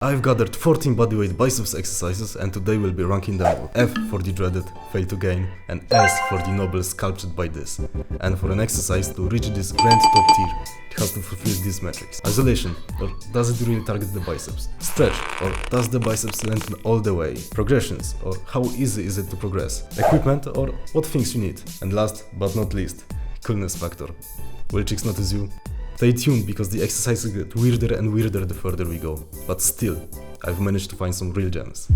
I've gathered 14 bodyweight biceps exercises and today we'll be ranking them all. F for the dreaded fail to gain and S for the noble sculptured by this. And for an exercise to reach this grand top tier, it has to fulfill these metrics. Isolation, or does it really target the biceps? Stretch, or does the biceps lengthen all the way? Progressions, or how easy is it to progress? Equipment, or what things you need? And last but not least, coolness factor. Will chicks notice you? Stay tuned because the exercises get weirder and weirder the further we go, but still, I've managed to find some real gems.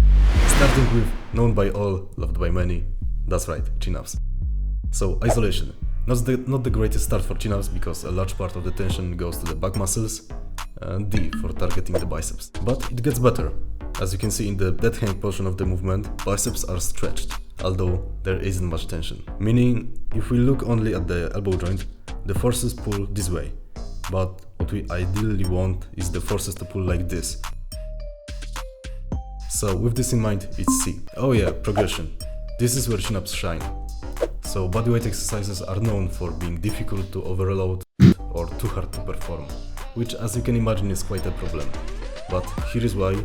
Starting with, known by all, loved by many, that's right, chin-ups. So, isolation. Not the greatest start for chin-ups because a large part of the tension goes to the back muscles, and D for targeting the biceps. But it gets better. As you can see in the dead hang portion of the movement, biceps are stretched, although there isn't much tension. Meaning, if we look only at the elbow joint, the forces pull this way. But what we ideally want is the forces to pull like this. So with this in mind, it's C. Oh yeah, progression. This is where chin-ups shine. So bodyweight exercises are known for being difficult to overload or too hard to perform, which as you can imagine is quite a problem. But here is why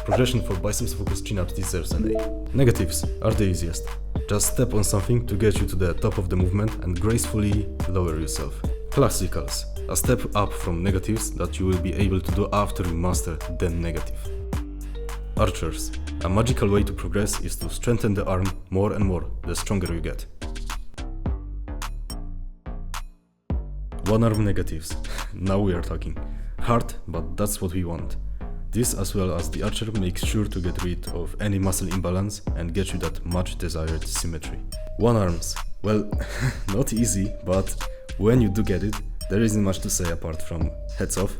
progression for biceps focused chin-ups deserves an A. Negatives are the easiest. Just step on something to get you to the top of the movement and gracefully lower yourself. Classicals. A step up from negatives that you will be able to do after you master the negative. Archers. A magical way to progress is to strengthen the arm more and more the stronger you get. One arm negatives. Now we are talking. Hard, but that's what we want. This, as well as the archer, makes sure to get rid of any muscle imbalance and get you that much desired symmetry. One arms. Well, not easy, but when you do get it, there isn't much to say apart from heads off.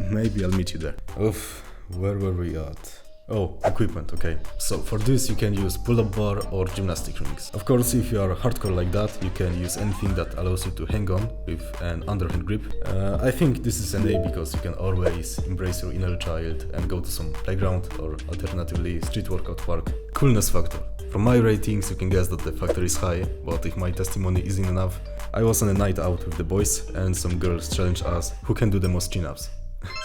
Maybe I'll meet you there. Oof, where were we at? Oh, equipment, okay. So for this you can use pull-up bar or gymnastic rings. Of course, if you are hardcore like that, you can use anything that allows you to hang on with an underhand grip. I think this is an A because you can always embrace your inner child and go to some playground or alternatively street workout park. Coolness factor. From my ratings you can guess that the factor is high, but if my testimony isn't enough, I was on a night out with the boys and some girls challenged us who can do the most chin-ups.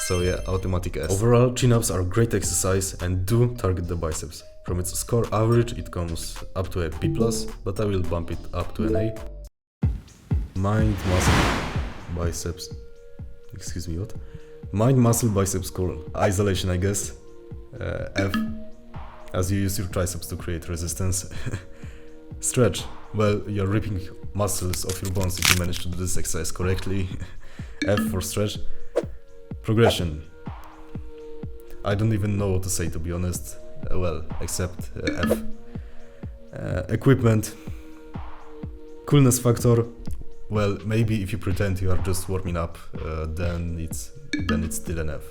So yeah, automatic S. Overall, chin-ups are a great exercise and do target the biceps. From its score average it comes up to a B+, but I will bump it up to an A. Mind muscle biceps. Excuse me, what? Mind muscle biceps curl. Isolation, I guess. F. As you use your triceps to create resistance. Stretch. Well, you're ripping muscles off your bones if you manage to do this exercise correctly. F for stretch. Progression. I don't even know what to say, to be honest. Well, except F. Equipment. Coolness factor. Well, maybe if you pretend you are just warming up, then it's still an F.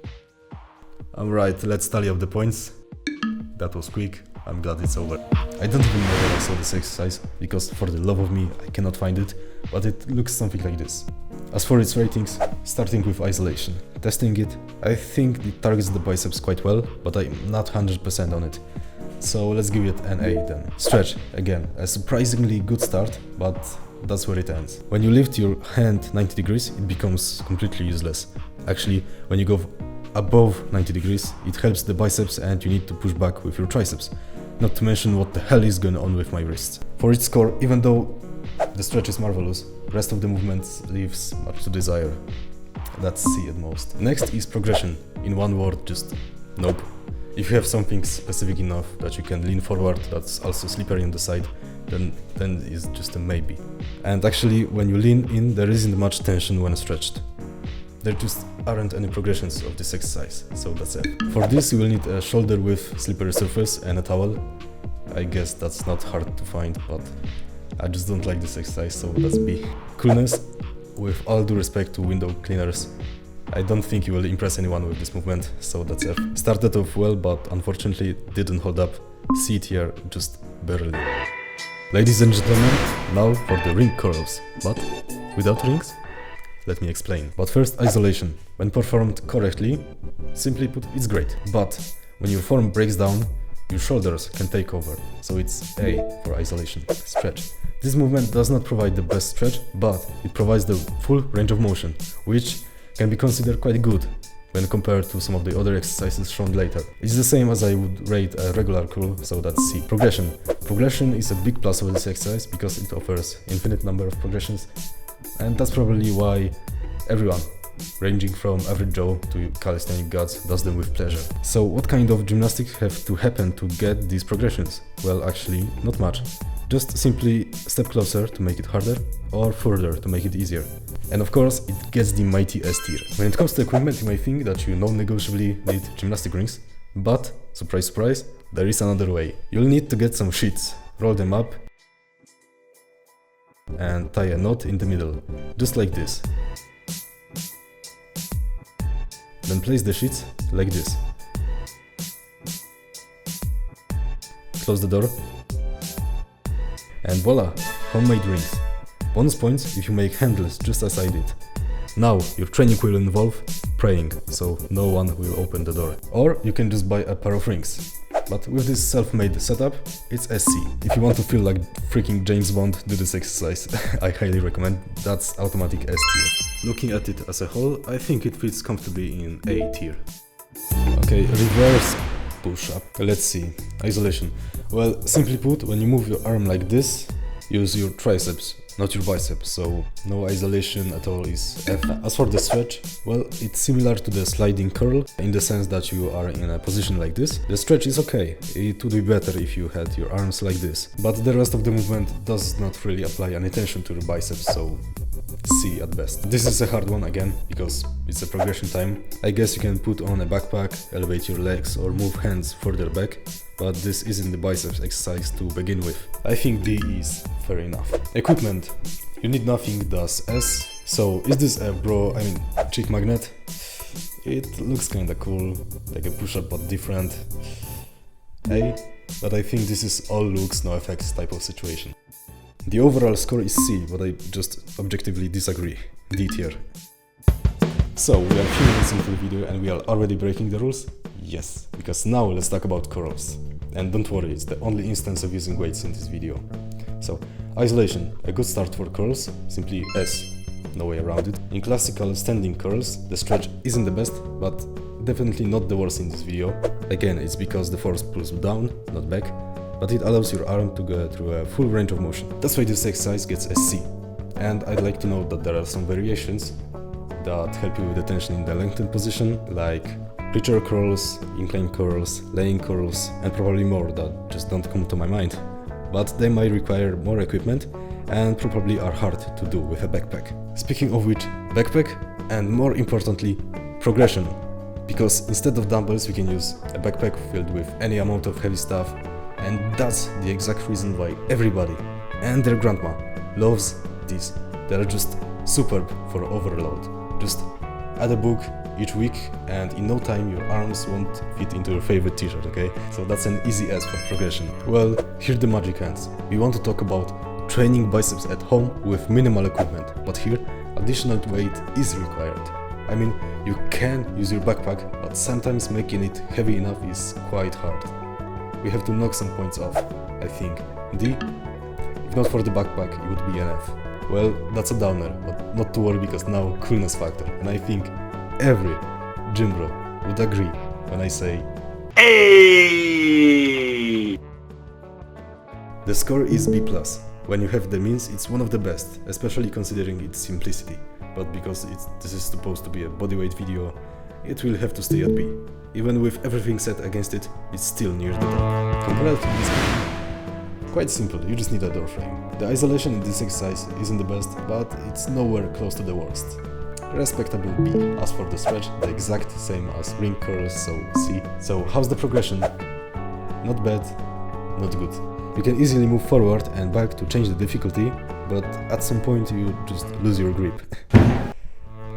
Alright, let's tally up the points. That was quick. I'm glad it's over. I don't even know where I saw this exercise, because for the love of me I cannot find it, but it looks something like this. As for its ratings, starting with isolation. Testing it, I think it targets the biceps quite well, but I'm not 100% on it. So let's give it an A then. Stretch, again, a surprisingly good start, but that's where it ends. When you lift your hand 90 degrees, it becomes completely useless. Actually, when you go above 90 degrees, it helps the biceps and you need to push back with your triceps. Not to mention what the hell is going on with my wrists. For its score, even though the stretch is marvelous, rest of the movement leaves much to desire. That's C at most. Next is progression. In one word, just nope. If you have something specific enough that you can lean forward that's also slippery on the side, then it's just a maybe. And actually, when you lean in, there isn't much tension when stretched. There just aren't any progressions of this exercise, so that's it. For this you will need a shoulder width slippery surface and a towel. I guess that's not hard to find, but I just don't like this exercise, so that's B. Coolness, with all due respect to window cleaners, I don't think you will impress anyone with this movement, so that's F. Started off well, but unfortunately didn't hold up. C tier, just barely. Ladies and gentlemen, now for the ring curls, but without rings? Let me explain. But first, isolation. When performed correctly, simply put, it's great. But when your form breaks down, your shoulders can take over. So it's A for isolation. Stretch. This movement does not provide the best stretch, but it provides the full range of motion, which can be considered quite good. when compared to some of the other exercises shown later. It's the same as I would rate a regular curl, so that's C. Progression. Progression is a big plus of this exercise because it offers infinite number of progressions, and that's probably why everyone, ranging from average Joe to calisthenic gods, does them with pleasure. So what kind of gymnastics have to happen to get these progressions? Well, actually, not much. Just simply step closer to make it harder, or further to make it easier. And of course, it gets the mighty S tier. When it comes to equipment, you might think that you non-negotiably need gymnastic rings, but, surprise surprise, there is another way. You'll need to get some sheets, roll them up, and tie a knot in the middle, just like this. Then place the sheets like this. Close the door. And voila, homemade rings. Bonus points if you make handles just as I did. Now your training will involve praying, so no one will open the door. Or you can just buy a pair of rings. But with this self-made setup, it's SC. If you want to feel like freaking James Bond, do this exercise. I highly recommend. That's automatic S tier. Looking at it as a whole, I think it fits comfortably in A tier. Okay, reverse push-up. Let's see. Isolation. Well, simply put, when you move your arm like this, use your triceps, not your biceps, so no isolation at all is F. As for the stretch, well, it's similar to the sliding curl in the sense that you are in a position like this. The stretch is okay, it would be better if you had your arms like this, but the rest of the movement does not really apply any tension to the biceps, so C at best. This is a hard one again, because it's a progression time. I guess you can put on a backpack, elevate your legs or move hands further back, but this isn't the biceps exercise to begin with. I think D is fair enough. Equipment. You need nothing, does S. So is this a chick magnet? It looks kinda cool, like a push-up but different. A, but I think this is all looks, no effects type of situation. The overall score is C, but I just objectively disagree. D tier. So, we are a few minutes into the video and we are already breaking the rules? Yes, because now let's talk about curls. And don't worry, it's the only instance of using weights in this video. So, isolation, a good start for curls, simply S, no way around it. In classical standing curls, the stretch isn't the best, but definitely not the worst in this video. Again, it's because the force pulls down, not back, but it allows your arm to go through a full range of motion. That's why this exercise gets a C. And I'd like to note that there are some variations that help you with the tension in the lengthened position, like preacher curls, incline curls, laying curls, and probably more that just don't come to my mind. But they might require more equipment and probably are hard to do with a backpack. Speaking of which, backpack, and more importantly, progression. Because instead of dumbbells, we can use a backpack filled with any amount of heavy stuff, and that's the exact reason why everybody and their grandma loves these. They're just superb for overload. Just add a book each week and in no time your arms won't fit into your favorite t-shirt, okay? So that's an easy S for progression. Well, here the magic ends. We want to talk about training biceps at home with minimal equipment, but here additional weight is required. I mean, you can use your backpack, but sometimes making it heavy enough is quite hard. We have to knock some points off, I think. D? If not for the backpack, it would be an F. Well, that's a downer, but not to worry because now coolness factor, and I think every gym bro would agree when I say A. The score is B+. When you have the means, it's one of the best, especially considering its simplicity. But because this is supposed to be a bodyweight video, it will have to stay at B. Even with everything set against it, it's still near the top. Compared to this one, quite simple, you just need a door frame. The isolation in this exercise isn't the best, but it's nowhere close to the worst. Respectable B. As for the stretch, the exact same as ring curls, so C. So how's the progression? Not bad, not good. You can easily move forward and back to change the difficulty, but at some point you just lose your grip.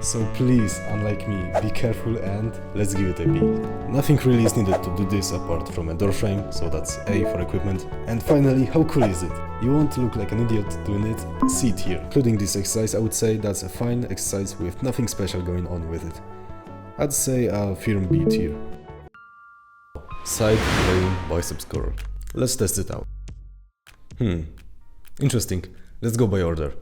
So please, unlike me, be careful and let's give it a B. Nothing really is needed to do this apart from a door frame, so that's A for equipment. And finally, how cool is it? You won't look like an idiot doing it. C tier. Including this exercise, I would say that's a fine exercise with nothing special going on with it. I'd say a firm B tier. Side laying biceps curl. Let's test it out. Interesting. Let's go by order.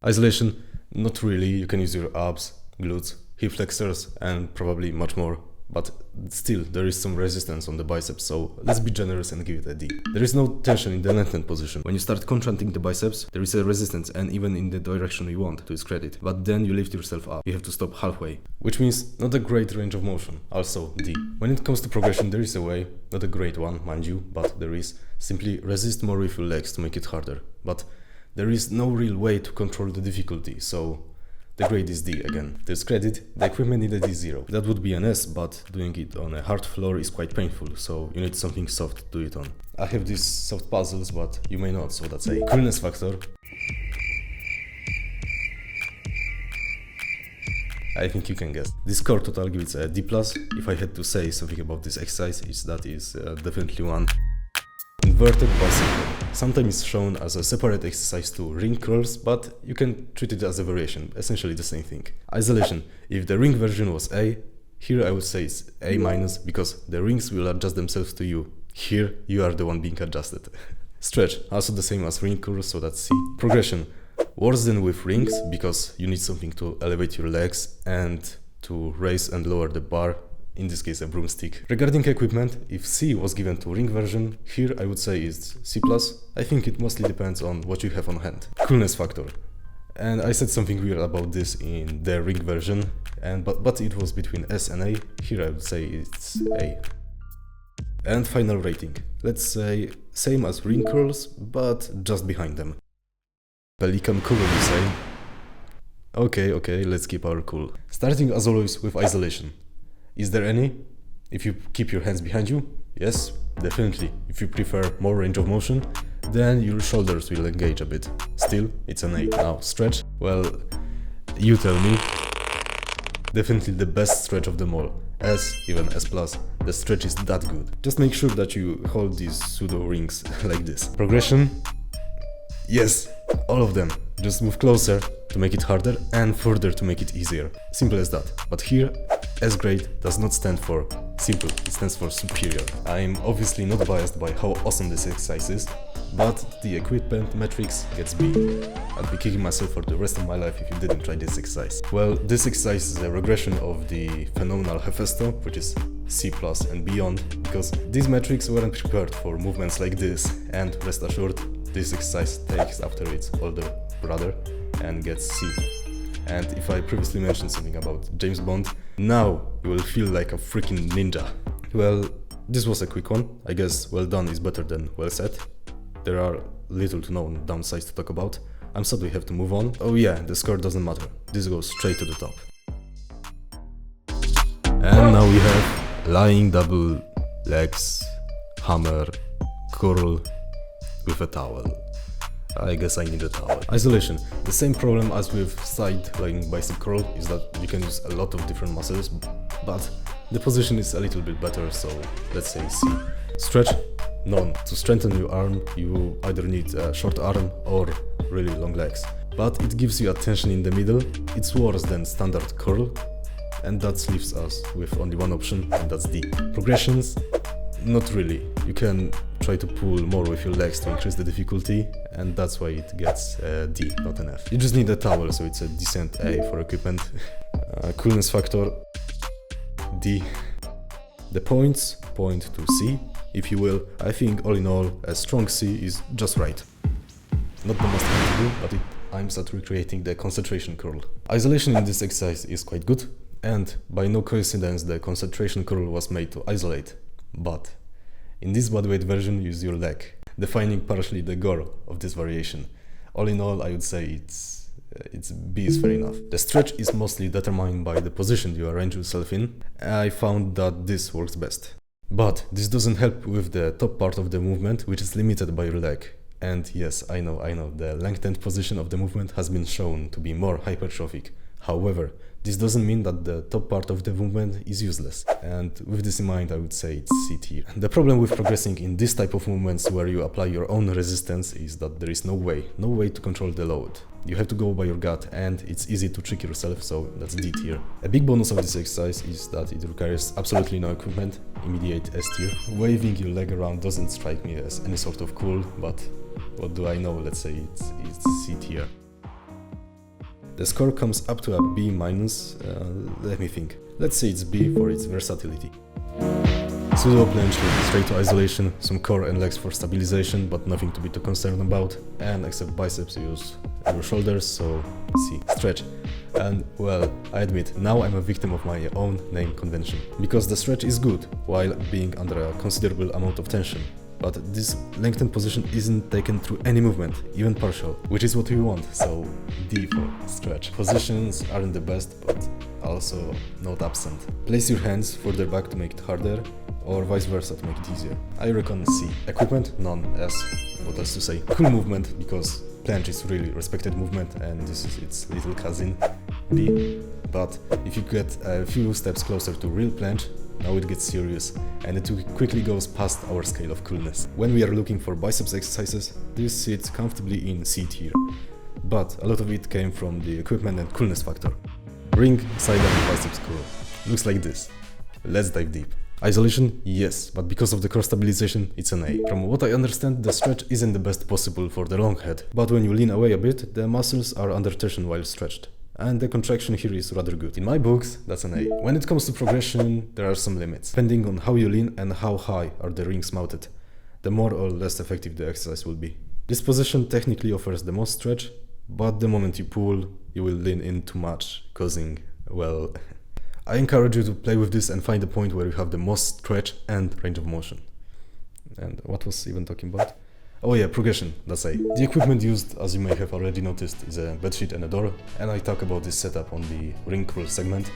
Isolation, not really. You can use your abs, glutes, hip flexors, and probably much more. But still, there is some resistance on the biceps, so let's be generous and give it a D. There is no tension in the lengthened position. When you start contracting the biceps, there is a resistance, and even in the direction you want, to its credit. But then you lift yourself up. You have to stop halfway, which means not a great range of motion, also D. When it comes to progression, there is a way, not a great one, mind you, but there is. Simply resist more with your legs to make it harder. But there is no real way to control the difficulty, so the grade is D again. To its credit, the equipment needed is 0. That would be an S, but doing it on a hard floor is quite painful, so you need something soft to do it on. I have these soft puzzles, but you may not, so that's a coolness factor. I think you can guess. This score total gives a D+. If I had to say something about this exercise, that is definitely one. Inverted bicycle. Sometimes it's shown as a separate exercise to ring curls, but you can treat it as a variation, essentially the same thing. Isolation. If the ring version was A, here I would say it's A-, because the rings will adjust themselves to you. Here, you are the one being adjusted. Stretch. Also the same as ring curls, so that's C. Progression. Worse than with rings, because you need something to elevate your legs and to raise and lower the bar. In this case, a broomstick. Regarding equipment, if C was given to ring version, here I would say it's C+. I think it mostly depends on what you have on hand. Coolness factor. And I said something weird about this in the ring version, but it was between S and A. Here I would say it's A. And final rating. Let's say same as ring curls, but just behind them. Pelikan cool, you say? Okay, let's keep our cool. Starting as always with isolation. Is there any? If you keep your hands behind you? Yes, definitely. If you prefer more range of motion, then your shoulders will engage a bit. Still, it's an A. Now, stretch? Well, you tell me. Definitely the best stretch of them all. S, even S+. The stretch is that good. Just make sure that you hold these pseudo rings like this. Progression? Yes, all of them. Just move closer to make it harder and further to make it easier. Simple as that. But here, S grade does not stand for simple, it stands for superior. I'm obviously not biased by how awesome this exercise is, but the equipment metrics gets B. I'd be kicking myself for the rest of my life if you didn't try this exercise. Well, this exercise is a regression of the phenomenal Hephaestus, which is C+ and beyond, because these metrics weren't prepared for movements like this, and rest assured, this exercise takes after its older brother and gets C. And if I previously mentioned something about James Bond, now you will feel like a freaking ninja. Well, this was a quick one. I guess well done is better than well said. There are little to no downsides to talk about. I'm sad we have to move on. Oh yeah, the score doesn't matter. This goes straight to the top. And now we have lying double, legs, hammer, curl with a towel. I guess I need a towel. Isolation. The same problem as with side lying bicep curl is that you can use a lot of different muscles, but the position is a little bit better, so let's say C. Stretch. None. To strengthen your arm, you either need a short arm or really long legs. But it gives you a tension in the middle. It's worse than standard curl, and that leaves us with only one option, and that's D. Progressions. Not really. You can try to pull more with your legs to increase the difficulty, and that's why it gets D, not an F. You just need a towel, so it's a decent A for equipment. Coolness factor, D. The points point to C, if you will. I think all in all, a strong C is just right. Not the most fun to do, but it aims at recreating the concentration curl. Isolation in this exercise is quite good, and by no coincidence the concentration curl was made to isolate. But in this bodyweight version, use your leg, defining partially the goal of this variation. All in all, I would say it's B is fair enough. The stretch is mostly determined by the position you arrange yourself in. I found that this works best. But this doesn't help with the top part of the movement, which is limited by your leg. And yes, I know, the lengthened position of the movement has been shown to be more hypertrophic. However, this doesn't mean that the top part of the movement is useless, and with this in mind I would say it's C tier. The problem with progressing in this type of movements where you apply your own resistance is that there is no way to control the load. You have to go by your gut, and it's easy to trick yourself, so that's D tier. A big bonus of this exercise is that it requires absolutely no equipment, immediate S tier. Waving your leg around doesn't strike me as any sort of cool, but what do I know, let's say it's C tier. The score comes up to a B minus, let me think. Let's say it's B for its versatility. Pseudo planche with straight to isolation, some core and legs for stabilization, but nothing to be too concerned about, and except biceps you use your shoulders, so see, stretch. And well, I admit, now I'm a victim of my own name convention, because the stretch is good, while being under a considerable amount of tension. But this lengthened position isn't taken through any movement, even partial, which is what we want, so D for stretch. Positions aren't the best, but also not absent. Place your hands further back to make it harder, or vice versa to make it easier. I reckon C. Equipment? None. S. What else to say? Cool movement, because planche is really respected movement and this is its little cousin, B. But if you get a few steps closer to real planche, now it gets serious, and it quickly goes past our scale of coolness. When we are looking for biceps exercises, this sits comfortably in C tier, but a lot of it came from the equipment and coolness factor. Ringside biceps curl. Looks like this. Let's dive deep. Isolation? Yes, but because of the core stabilization, it's an A. From what I understand, the stretch isn't the best possible for the long head, but when you lean away a bit, the muscles are under tension while stretched. And the contraction here is rather good. In my books, that's an A. When it comes to progression, there are some limits. Depending on how you lean and how high are the rings mounted, the more or less effective the exercise will be. This position technically offers the most stretch, but the moment you pull, you will lean in too much, causing, well... I encourage you to play with this and find the point where you have the most stretch and range of motion. And what was even talking about? Oh yeah, progression, that's A. The equipment used, as you may have already noticed, is a bedsheet and a door, and I talk about this setup on the ring curl segment,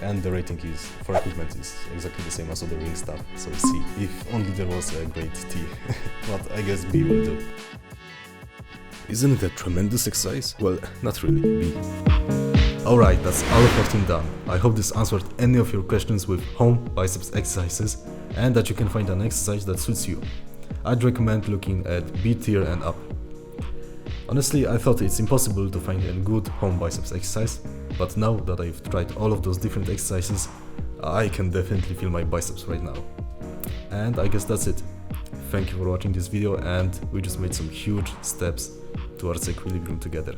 and the rating is for equipment is exactly the same as other ring stuff, so C. If only there was a great T, but I guess B will do. Isn't it a tremendous exercise? Well, not really, B. Alright, that's all 14 done. I hope this answered any of your questions with home biceps exercises and that you can find an exercise that suits you. I'd recommend looking at B tier and up. Honestly, I thought it's impossible to find a good home biceps exercise, but now that I've tried all of those different exercises, I can definitely feel my biceps right now. And I guess that's it. Thank you for watching this video, and we just made some huge steps towards equilibrium together.